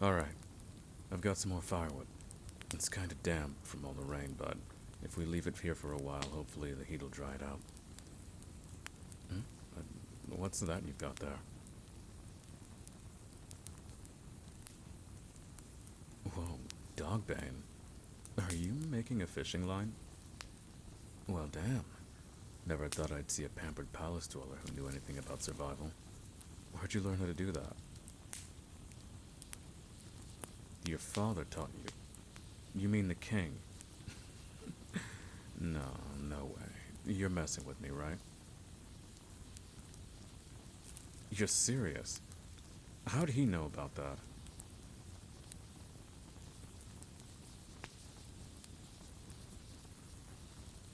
Alright, I've got some more firewood. It's kinda damp from all the rain, but if we leave it here for a while, hopefully the heat'll dry it out. Hmm? What's that you've got there? Whoa, dogbane. Are you making a fishing line? Well, damn. Never thought I'd see a pampered palace dweller who knew anything about survival. Where'd you learn how to do that? Your father taught you. You mean the king? No, no way. You're messing with me, right? You're serious? How'd he know about that?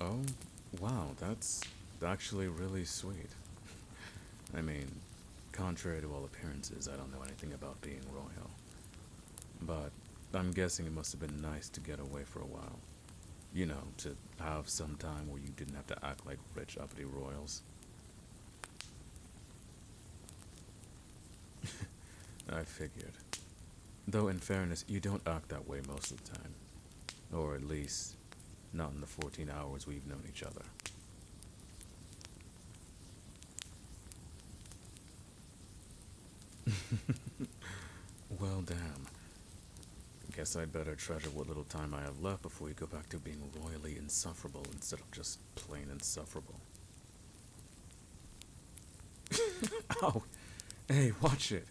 Oh, wow, that's actually really sweet. I mean, contrary to all appearances, I don't know anything about being royal. But I'm guessing it must have been nice to get away for a while. You know, to have some time where you didn't have to act like rich, uppity royals. I figured. Though, in fairness, you don't act that way most of the time. Or at least, not in the 14 hours we've known each other. Well, damn. Guess I'd better treasure what little time I have left before we go back to being royally insufferable instead of just plain insufferable. Ow! Hey, watch it!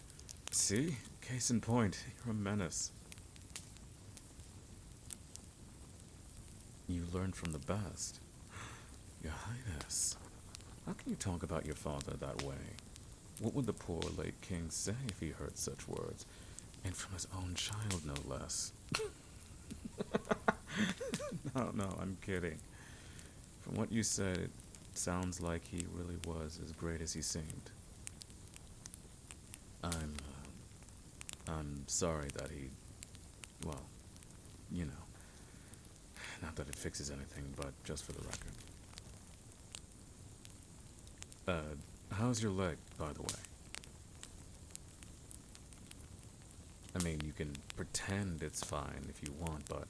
See? Case in point, you're a menace. You learned from the best. Your Highness, how can you talk about your father that way? What would the poor late king say if he heard such words? And from his own child, no less. No, I'm kidding. From what you said, it sounds like he really was as great as he seemed. I'm sorry that he, well, you know, not that it fixes anything, but just for the record. How's your leg, by the way? I mean, you can pretend it's fine if you want, but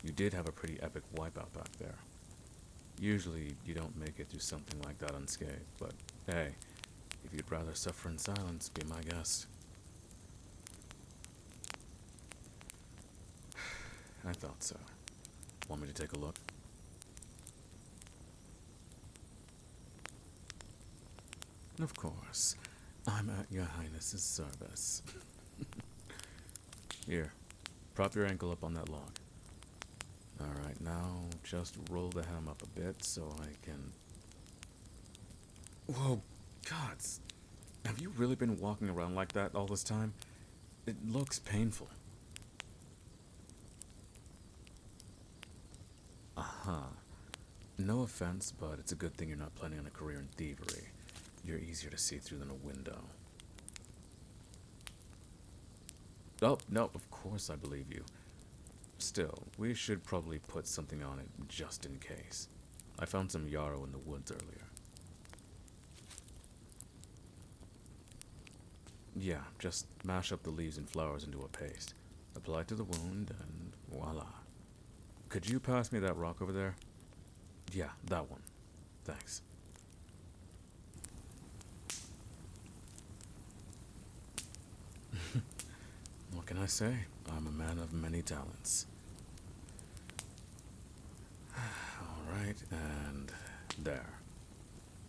you did have a pretty epic wipeout back there. Usually, you don't make it through something like that unscathed, but hey, if you'd rather suffer in silence, be my guest. I thought so. Want me to take a look? Of course. I'm at your highness's service. Here, prop your ankle up on that log. Alright, now just roll the ham up a bit so I can... Whoa, gods. Have you really been walking around like that all this time? It looks painful. Uh-huh. No offense, but it's a good thing you're not planning on a career in thievery. You're easier to see through than a window. Oh, no, of course I believe you. Still, we should probably put something on it just in case. I found some yarrow in the woods earlier. Yeah, just mash up the leaves and flowers into a paste. Apply to the wound, and voila. Could you pass me that rock over there? Yeah, that one. Thanks. What can I say? I'm a man of many talents. Alright, and there.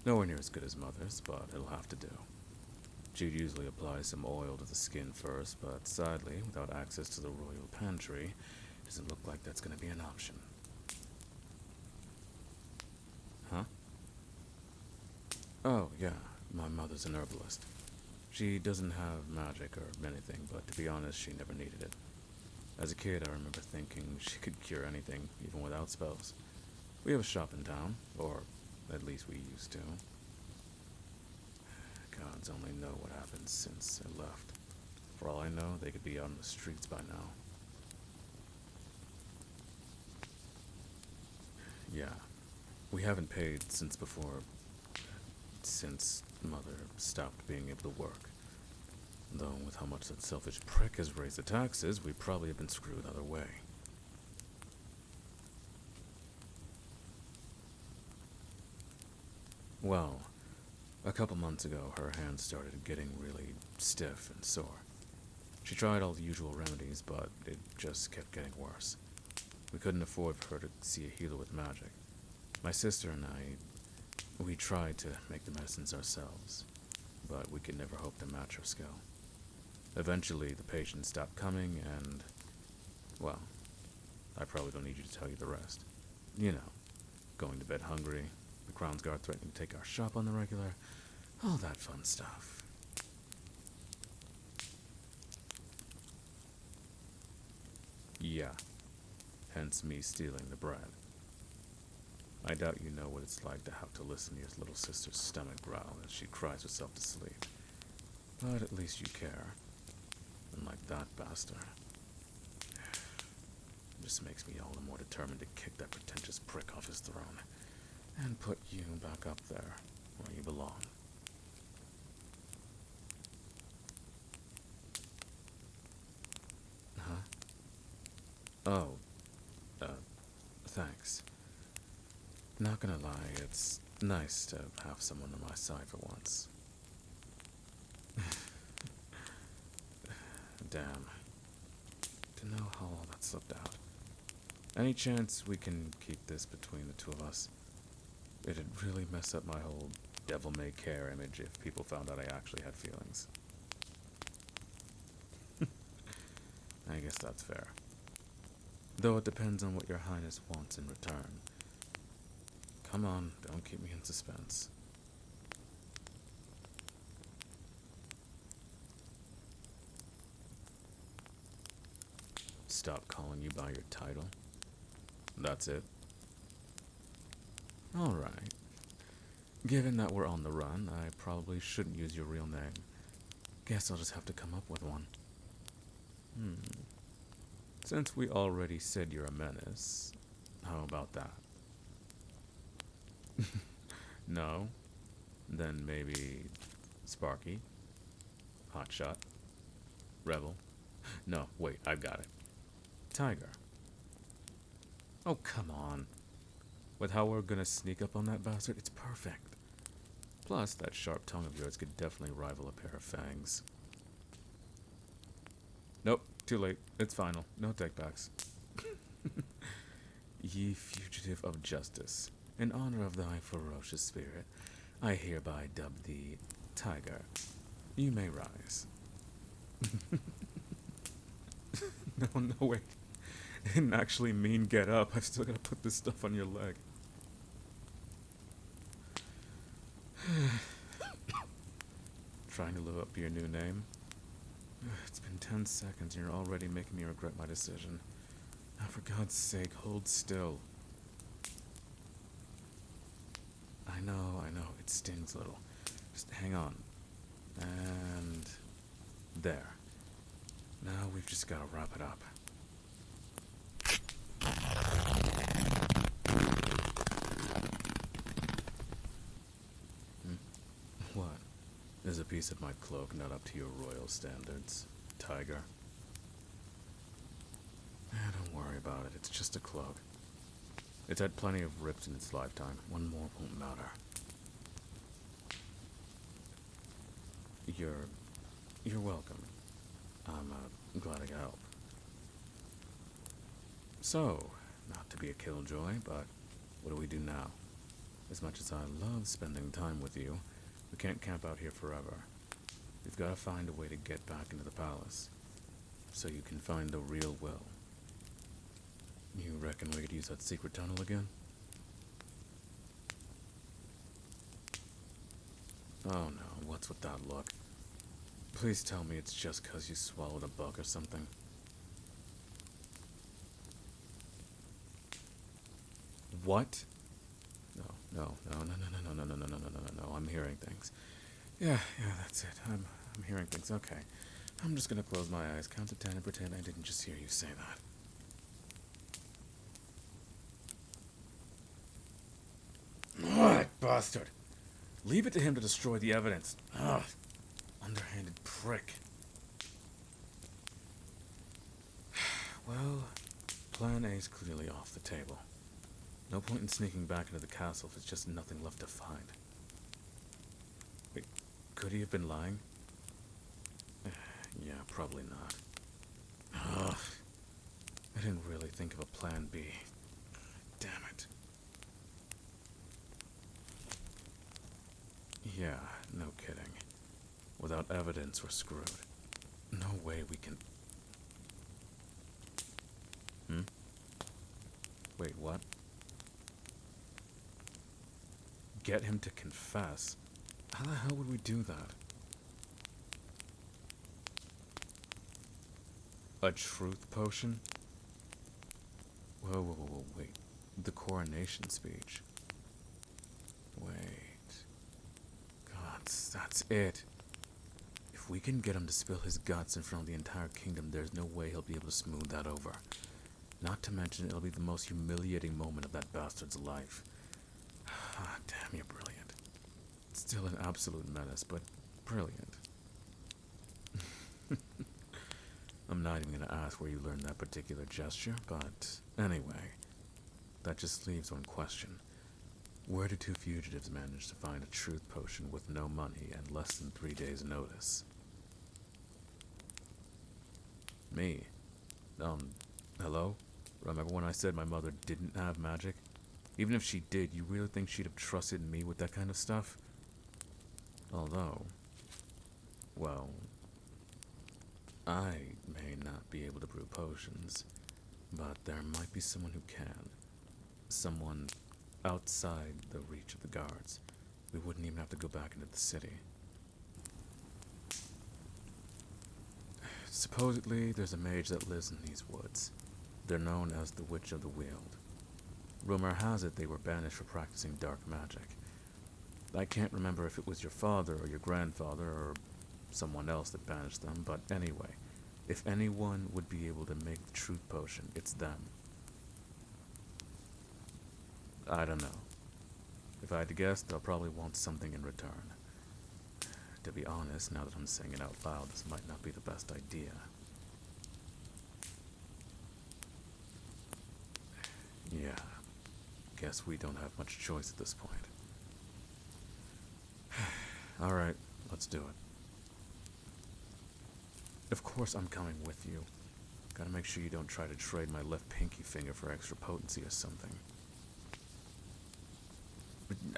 Nowhere near as good as Mother's, but it'll have to do. She'd usually apply some oil to the skin first, but sadly, without access to the royal pantry, it doesn't look like that's going to be an option. Huh? Oh, yeah, my mother's an herbalist. She doesn't have magic or anything, but to be honest, she never needed it. As a kid, I remember thinking she could cure anything, even without spells. We have a shop in town, or at least we used to. Gods only know what happened since I left. For all I know, they could be out on the streets by now. Yeah, we haven't paid since Mother stopped being able to work. Though with how much that selfish prick has raised the taxes, we probably have been screwed either way. Well, a couple months ago, her hands started getting really stiff and sore. She tried all the usual remedies, but it just kept getting worse. We couldn't afford for her to see a healer with magic. My sister and we tried to make the medicines ourselves, but we could never hope to match her skill. Eventually, the patients stopped coming, and, well, I probably don't need you to tell you the rest. You know, going to bed hungry, the Crown's Guard threatening to take our shop on the regular, all that fun stuff. Yeah, hence me stealing the bread. I doubt you know what it's like to have to listen to your little sister's stomach growl as she cries herself to sleep. But at least you care. Unlike that bastard. Just makes me all the more determined to kick that pretentious prick off his throne and put you back up there where you belong. Huh? Oh, thanks. Not gonna lie, it's nice to have someone on my side for once. Damn. To know how all that slipped out. Any chance we can keep this between the two of us? It'd really mess up my whole devil-may-care image if people found out I actually had feelings. I guess that's fair. Though it depends on what your highness wants in return. Come on, don't keep me in suspense. Stop calling you by your title? That's it? Alright. Given that we're on the run, I probably shouldn't use your real name. Guess I'll just have to come up with one. Since we already said you're a menace, how about that? No? Then maybe Sparky? Hotshot? Rebel? No, wait, I've got it. Tiger. Oh, come on. With how we're gonna sneak up on that bastard, it's perfect. Plus, that sharp tongue of yours could definitely rival a pair of fangs. Nope, too late. It's final. No takebacks. Ye fugitive of justice, in honor of thy ferocious spirit, I hereby dub thee Tiger. You may rise. No, wait. I didn't actually mean get up. I've still got to put this stuff on your leg. Trying to live up to your new name? It's been 10 seconds and you're already making me regret my decision. Now, for God's sake, hold still. I know, it stings a little. Just hang on. And there. Now we've just got to wrap it up. What? Is a piece of my cloak not up to your royal standards, Tiger? Don't worry about it. It's just a cloak. It's had plenty of rips in its lifetime. One more won't matter. You're welcome. I'm glad I could help. So, not to be a killjoy, but what do we do now? As much as I love spending time with you, we can't camp out here forever. We've got to find a way to get back into the palace, so you can find the real Will. You reckon we could use that secret tunnel again? Oh no, what's with that look? Please tell me it's just 'cause you swallowed a bug or something. What? No, I'm hearing things. Yeah, that's it. I'm hearing things. Okay. I'm just gonna close my eyes, count to 10, and pretend I didn't just hear you say that. What, bastard? Leave it to him to destroy the evidence. Ugh. Underhanded prick. Well, plan A's clearly off the table. No point in sneaking back into the castle if there's just nothing left to find. Wait, could he have been lying? Yeah, probably not. Ugh. I didn't really think of a plan B. Damn it. Yeah, no kidding. Without evidence, we're screwed. No way we can... Wait, what? Get him to confess? How the hell would we do that? A truth potion? Whoa, wait. The coronation speech. Wait. God, that's it. If we can get him to spill his guts in front of the entire kingdom, there's no way he'll be able to smooth that over. Not to mention, it'll be the most humiliating moment of that bastard's life. Ah, damn, you're brilliant. Still an absolute menace, but brilliant. I'm not even gonna ask where you learned that particular gesture, but anyway, that just leaves one question. Where did two fugitives manage to find a truth potion with no money and less than 3 days' notice? Me? Hello? Remember when I said my mother didn't have magic? Even if she did, you really think she'd have trusted me with that kind of stuff? Although, well, I may not be able to brew potions, but there might be someone who can. Someone outside the reach of the guards. We wouldn't even have to go back into the city. Supposedly, there's a mage that lives in these woods. They're known as the Witch of the Weald. Rumor has it they were banished for practicing dark magic. I can't remember if it was your father or your grandfather or someone else that banished them, but anyway, if anyone would be able to make the truth potion, it's them. I don't know. If I had to guess, they'll probably want something in return. To be honest, now that I'm saying it out loud, this might not be the best idea. Yeah, guess we don't have much choice at this point. Alright, let's do it. Of course I'm coming with you. Gotta make sure you don't try to trade my left pinky finger for extra potency or something.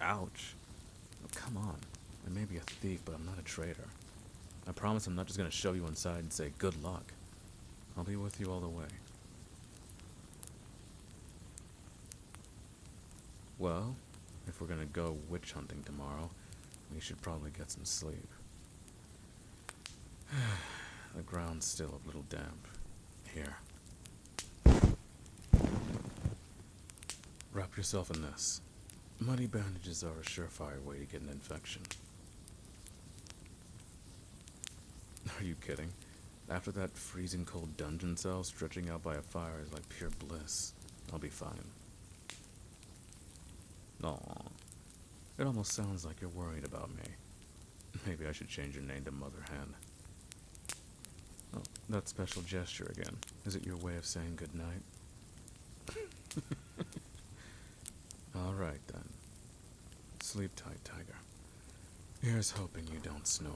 Ouch. Oh, come on. I may be a thief, but I'm not a traitor. I promise I'm not just gonna shove you inside and say, good luck. I'll be with you all the way. Well, if we're gonna go witch hunting tomorrow, we should probably get some sleep. The ground's still a little damp. Here. Wrap yourself in this. Muddy bandages are a surefire way to get an infection. Are you kidding? After that freezing cold dungeon cell, stretching out by a fire is like pure bliss. I'll be fine. Aw. It almost sounds like you're worried about me. Maybe I should change your name to Mother Hen. Oh, that special gesture again. Is it your way of saying goodnight? Alright then. Sleep tight, Tiger. Here's hoping you don't snore.